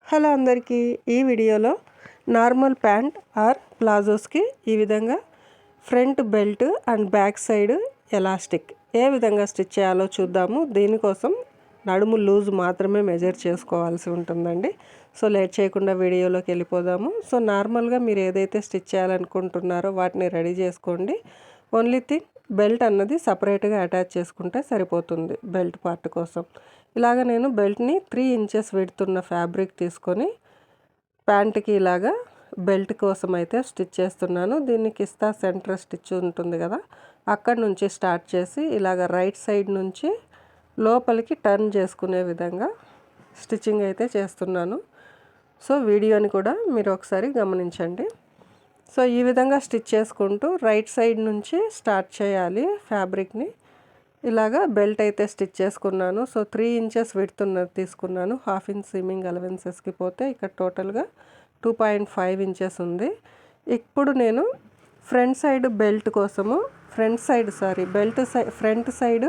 Hello అందరికీ, ఈ వీడియోలో నార్మల్ ప్యాంట్ ఆర్ ప్లాజోస్కి ఈ విధంగా front belt and back side elastic ఏ విధంగా స్టిచ్ చేయాలో చూద్దాము. దీనికోసం నడుము లూజ్ మాత్రమే మెజర్ చేసుకోవాల్సి ఉంటుందండి. సో లేట్ చేయకుండా వీడియోలోకి వెళ్ళిపోదాము. సో నార్మల్గా మీరు ఏదైతే స్టిచ్ చేయాలనుకుంటున్నారో వాటిని రెడీ చేసుకోండి. ఓన్లీ థింగ్ బెల్ట్ అన్నది సపరేట్గా అటాచ్ చేసుకుంటే సరిపోతుంది బెల్ట్ పార్ట్ కోసం. ఇలాగ నేను బెల్ట్ని 3 ఇంచెస్ విడుతున్న ఫ్యాబ్రిక్ తీసుకొని ప్యాంట్కి ఇలాగా బెల్ట్ కోసం అయితే స్టిచ్ చేస్తున్నాను. దీన్ని కిస్తా సెంటర్ స్టిచ్ ఉంటుంది కదా, అక్కడ నుంచి స్టార్ట్ చేసి ఇలాగ రైట్ సైడ్ నుంచి లోపలికి టర్న్ చేసుకునే విధంగా స్టిచ్చింగ్ అయితే చేస్తున్నాను. సో వీడియోని కూడా మీరు ఒకసారి గమనించండి. సో ఈ విధంగా స్టిచ్ చేసుకుంటూ రైట్ సైడ్ నుంచి స్టార్ట్ చేయాలి ఫ్యాబ్రిక్ని. ఇలాగా బెల్ట్ అయితే స్టిచ్ చేసుకున్నాను. సో 3 ఇంచెస్ విడుతున్నది తీసుకున్నాను. హాఫ్ ఇంచ్ సీమింగ్ అలవెన్సెస్కి పోతే ఇక్కడ టోటల్గా 2.5 ఇంచెస్ ఉంది. ఇప్పుడు నేను ఫ్రంట్ సైడ్ బెల్ట్ కోసము front side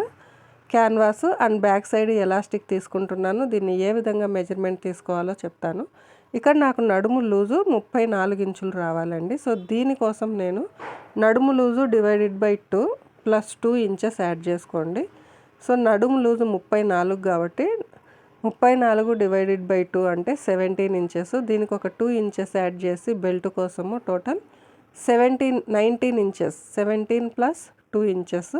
canvas and back side elastic తీసుకుంటున్నాను. దీన్ని ఏ విధంగా మెజర్మెంట్ తీసుకోవాలో చెప్తాను. ఇక్కడ నాకు నడుము లూజు 34 ఇంచులు రావాలండి. సో దీనికోసం నేను నడుము loose divided by 2 plus 2 inches add చేసుకోండి. సో నడుము లూజు 34 కాబట్టి 34 డివైడెడ్ బై 2 అంటే 17 ఇంచెస్. దీనికి ఒక 2 ఇంచెస్ యాడ్ చేసి బెల్ట్ కోసము total 19 inches. 17 plus 2 inches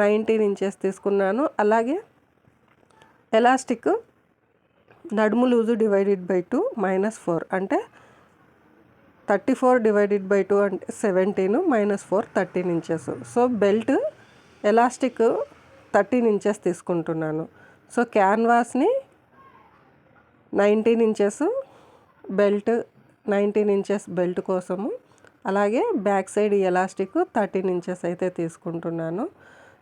19 inches తీసుకున్నాను. అలాగే ఎలాస్టిక్ నడుము లూజు డివైడెడ్ బై 2 -4 అంటే 34 డివైడెడ్ బై 2 అంటే 17 -4 13 inches. So belt elastic 13 inches తీసుకుంటున్నాను. సో క్యాన్వాస్ని 19 ఇంచెస్ బెల్ట్ 19 ఇంచెస్ బెల్ట్ కోసము, అలాగే బ్యాక్ సైడ్ ఎలాస్టిక్ 13 ఇంచెస్ అయితే తీసుకుంటున్నాను.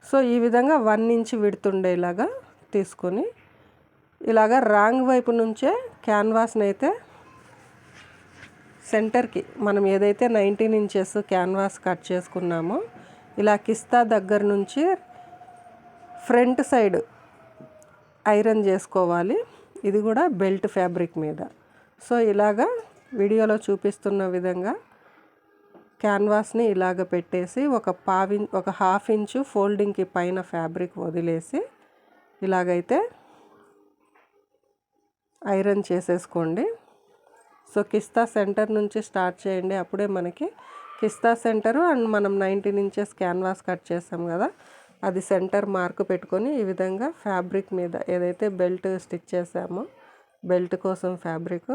సో ఈ విధంగా 1 ఇంచ్ విడుతుండేలాగా తీసుకొని ఇలాగా రాంగ్ వైపు నుంచే క్యాన్వాస్ని అయితే సెంటర్కి మనం ఏదైతే 19 ఇంచెస్ క్యాన్వాస్ కట్ చేసుకున్నామో ఇలా కిస్తా దగ్గర నుంచి ఫ్రంట్ సైడ్ ఐరన్ చేసుకోవాలి. ఇది కూడా బెల్ట్ ఫ్యాబ్రిక్ మీద. సో ఇలాగా వీడియోలో చూపిస్తున్న విధంగా క్యాన్వాస్ని ఇలాగ పెట్టేసి ఒక హాఫ్ ఇంచు ఫోల్డింగ్కి పైన ఫ్యాబ్రిక్ వదిలేసి ఇలాగైతే ఐరన్ చేసేసుకోండి. సో కిస్తా సెంటర్ నుంచి స్టార్ట్ చేయండి. అప్పుడే మనకి కిస్తా సెంటరు అండ్ మనం 19 ఇంచెస్ క్యాన్వాస్ కట్ చేసాం కదా, అది సెంటర్ మార్క్ పెట్టుకొని ఈ విధంగా ఫ్యాబ్రిక్ మీద ఏదైతే బెల్ట్ స్టిచ్ చేసామో బెల్ట్ కోసం ఫ్యాబ్రిక్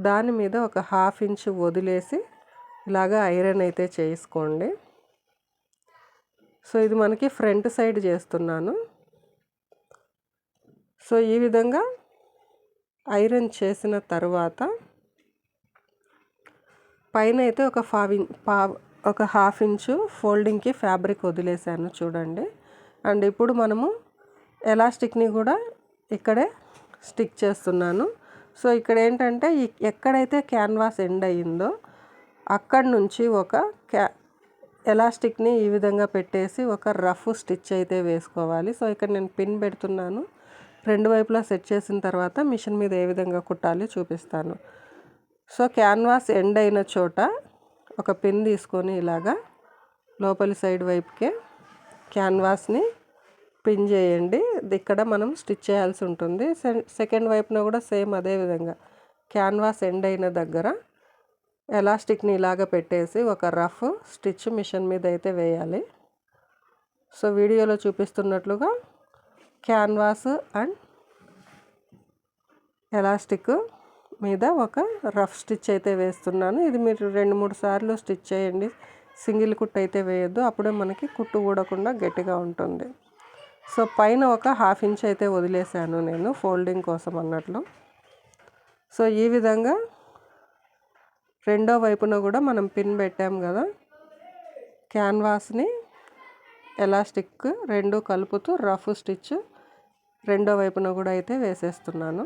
దాని మీద ఒక హాఫ్ ఇంచ్ వదిలేసి ఇలాగా ఐరన్ అయితే చేసుకోండి. సో ఇది మనకి ఫ్రంట్ సైడ్ చేస్తున్నాను. సో ఈ విధంగా ఐరన్ చేసిన తర్వాత పైన అయితే ఒక హాఫ్ ఇంచు ఫోల్డింగ్కి ఫ్యాబ్రిక్ వదిలేసాను చూడండి. అండ్ ఇప్పుడు మనము ఎలాస్టిక్ని కూడా ఇక్కడే స్టిక్ చేస్తున్నాను. సో ఇక్కడ ఏంటంటే ఎక్కడైతే క్యాన్వాస్ ఎండ్ అయ్యిందో అక్కడి నుంచి ఒక ఎలాస్టిక్ని ఈ విధంగా పెట్టేసి ఒక రఫ్ స్టిచ్ అయితే వేసుకోవాలి. సో ఇక్కడ నేను పిన్ పెడుతున్నాను. రెండు వైపులా సెట్ చేసిన తర్వాత మిషన్ మీద ఏ విధంగా కుట్టాలి చూపిస్తాను. సో క్యాన్వాస్ ఎండ్ అయిన చోట ఒక పిన్ తీసుకొని ఇలాగా లోపలి సైడ్ వైపుకే క్యాన్వాస్ని పిన్ చేయండి. ఇక్కడ మనం స్టిచ్ చేయాల్సి ఉంటుంది. సెకండ్ వైపున కూడా సేమ్ అదే విధంగా క్యాన్వాస్ ఎండ్ అయిన దగ్గర ఎలాస్టిక్ని ఇలాగ పెట్టేసి ఒక రఫ్ స్టిచ్ మిషన్ మీద అయితే వేయాలి. సో వీడియోలో చూపిస్తున్నట్లుగా క్యాన్వాస్ అండ్ ఎలాస్టిక్ మీద ఒక రఫ్ స్టిచ్ అయితే వేస్తున్నాను. ఇది మీరు 2-3 సార్లు స్టిచ్ చేయండి. సింగిల్ కుట్టు అయితే వేయొద్దు, అప్పుడే మనకి కుట్టు ఊడకుండా గట్టిగా ఉంటుంది. సో పైన ఒక హాఫ్ ఇంచ్ అయితే వదిలేసాను నేను ఫోల్డింగ్ కోసం అన్నట్లు. సో ఈ విధంగా రెండో వైపున కూడా మనం పిన్ పెట్టాం కదా, క్యాన్వాస్ని ఎలాస్టిక్ రెండు కలుపుతూ రఫ్ స్టిచ్ రెండో వైపున కూడా అయితే వేసేస్తున్నాను.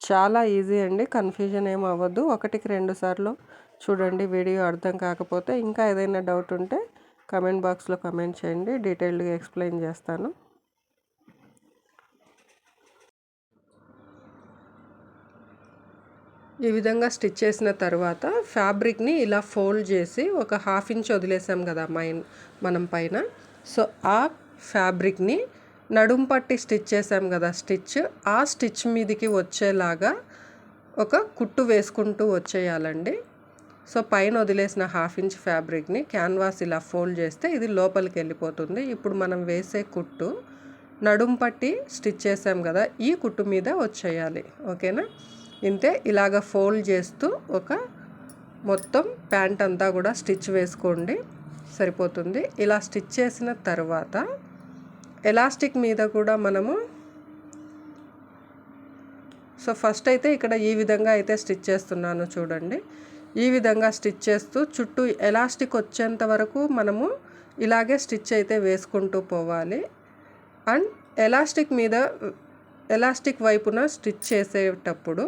చాలా ఈజీ అండి, కన్ఫ్యూజన్ ఏం అవ్వద్దు. 1-2 సార్లు చూడండి. వీడియో అర్థం కాకపోతే ఇంకా ఏదైనా డౌట్ ఉంటే కమెంట్ బాక్స్లో కమెంట్ చేయండి, డీటెయిల్డ్గా ఎక్స్ప్లెయిన్ చేస్తాను. ఈ విధంగా స్టిచ్ చేసిన తర్వాత ఫ్యాబ్రిక్ని ఇలా ఫోల్డ్ చేసి ఒక 1/2 ఇంచ్ వదిలేసాం కదా మనం పైన. సో ఆ ఫ్యాబ్రిక్ని నడుం పట్టి స్టిచ్ చేసాం కదా ఆ స్టిచ్ మీదికి వచ్చేలాగా ఒక కుట్టు వేసుకుంటూ వచ్చేయాలండి. సో పైన వదిలేసిన 1/2 ఇంచ్ ఫ్యాబ్రిక్ని క్యాన్వాస్ ఇలా ఫోల్డ్ చేస్తే ఇది లోపలికి వెళ్ళిపోతుంది. ఇప్పుడు మనం వేసే కుట్టు నడుం పట్టి స్టిచ్ చేసాం కదా ఈ కుట్టు మీద వచ్చేయాలి. ఓకేనా? ఇంతే, ఇలాగ ఫోల్డ్ చేస్తూ ఒక మొత్తం ప్యాంట్ అంతా కూడా స్టిచ్ వేసుకోండి, సరిపోతుంది. ఇలా స్టిచ్ చేసిన తర్వాత ఎలాస్టిక్ మీద కూడా మనము సో ఫస్ట్ అయితే ఇక్కడ ఈ విధంగా అయితే స్టిచ్ చేస్తున్నాను చూడండి. ఈ విధంగా స్టిచ్ చేస్తూ చుట్టూ ఎలాస్టిక్ వచ్చేంత వరకు మనము ఇలాగే స్టిచ్ అయితే వేసుకుంటూ పోవాలి. అండ్ ఎలాస్టిక్ వైపున స్టిచ్ చేసేటప్పుడు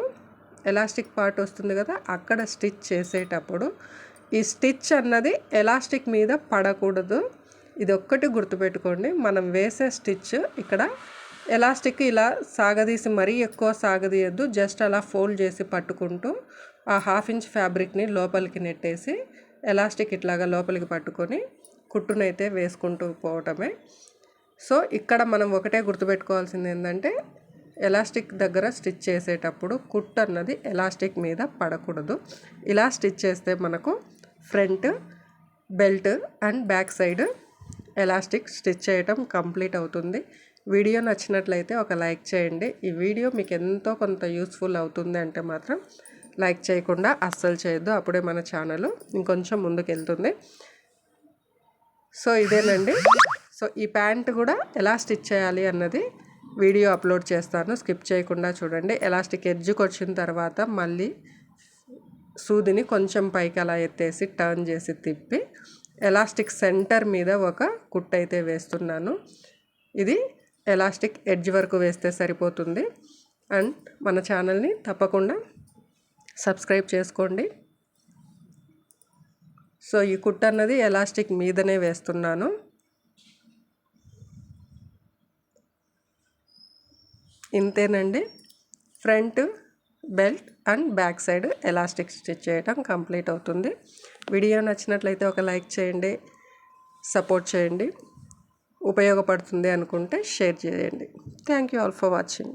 ఎలాస్టిక్ పార్ట్ వస్తుంది కదా, అక్కడ స్టిచ్ చేసేటప్పుడు ఈ స్టిచ్ అన్నది ఎలాస్టిక్ మీద పడకూడదు. ఇది ఒక్కటి గుర్తుపెట్టుకోండి. మనం వేసే స్టిచ్ ఇక్కడ ఎలాస్టిక్ ఇలా సాగదీసి మరీ ఎక్కువ సాగదీయద్దు, జస్ట్ అలా ఫోల్డ్ చేసి పట్టుకుంటూ ఆ 1/2 ఇంచ్ ఫ్యాబ్రిక్ని లోపలికి నెట్టేసి ఎలాస్టిక్ ఇట్లాగా లోపలికి పట్టుకొని కుట్టునైతే వేసుకుంటూ పోవటమే. సో ఇక్కడ మనం ఒకటే గుర్తుపెట్టుకోవాల్సింది ఏంటంటే ఎలాస్టిక్ దగ్గర స్టిచ్ చేసేటప్పుడు కుట్టు అన్నది ఎలాస్టిక్ మీద పడకూడదు. ఇలా స్టిచ్ చేస్తే మనకు front, belt and back side elastic stitch చేయటం కంప్లీట్ అవుతుంది. వీడియో నచ్చినట్లయితే ఒక లైక్ చేయండి. ఈ వీడియో మీకు ఎంతో కొంత యూస్ఫుల్ అవుతుంది అంటే మాత్రం లైక్ చేయకుండా అస్సలు చేయొద్దు, అప్పుడే మన ఛానల్ ఇంకొంచెం ముందుకు వెళ్తుంది. సో ఇదేనండి. సో ఈ ప్యాంట్ కూడా ఎలా స్టిచ్ చేయాలి అన్నది వీడియో అప్లోడ్ చేస్తాను, స్కిప్ చేయకుండా చూడండి. ఎలాస్టిక్ ఎడ్జ్కి వచ్చిన తర్వాత మళ్ళీ సూదిని కొంచెం పైకి అలా ఎత్తేసి టర్న్ చేసి తిప్పి ఎలాస్టిక్ సెంటర్ మీద ఒక కుట్టు అయితే వేస్తున్నాను. ఇది ఎలాస్టిక్ ఎడ్జ్ వరకు వేస్తే సరిపోతుంది. అండ్ మన ఛానల్ని తప్పకుండా సబ్స్క్రైబ్ చేసుకోండి. సో ఈ కుట్టు అన్నది ఎలాస్టిక్ మీదనే వేస్తున్నాను. ఇంతేనండి, front, belt and back side elastic stitch చేయడం కంప్లీట్ అవుతుంది. వీడియో నచ్చినట్లయితే ఒక లైక్ చేయండి, సపోర్ట్ చేయండి. ఉపయోగపడుతుంది అనుకుంటే షేర్ చేయండి. Thank you all for watching.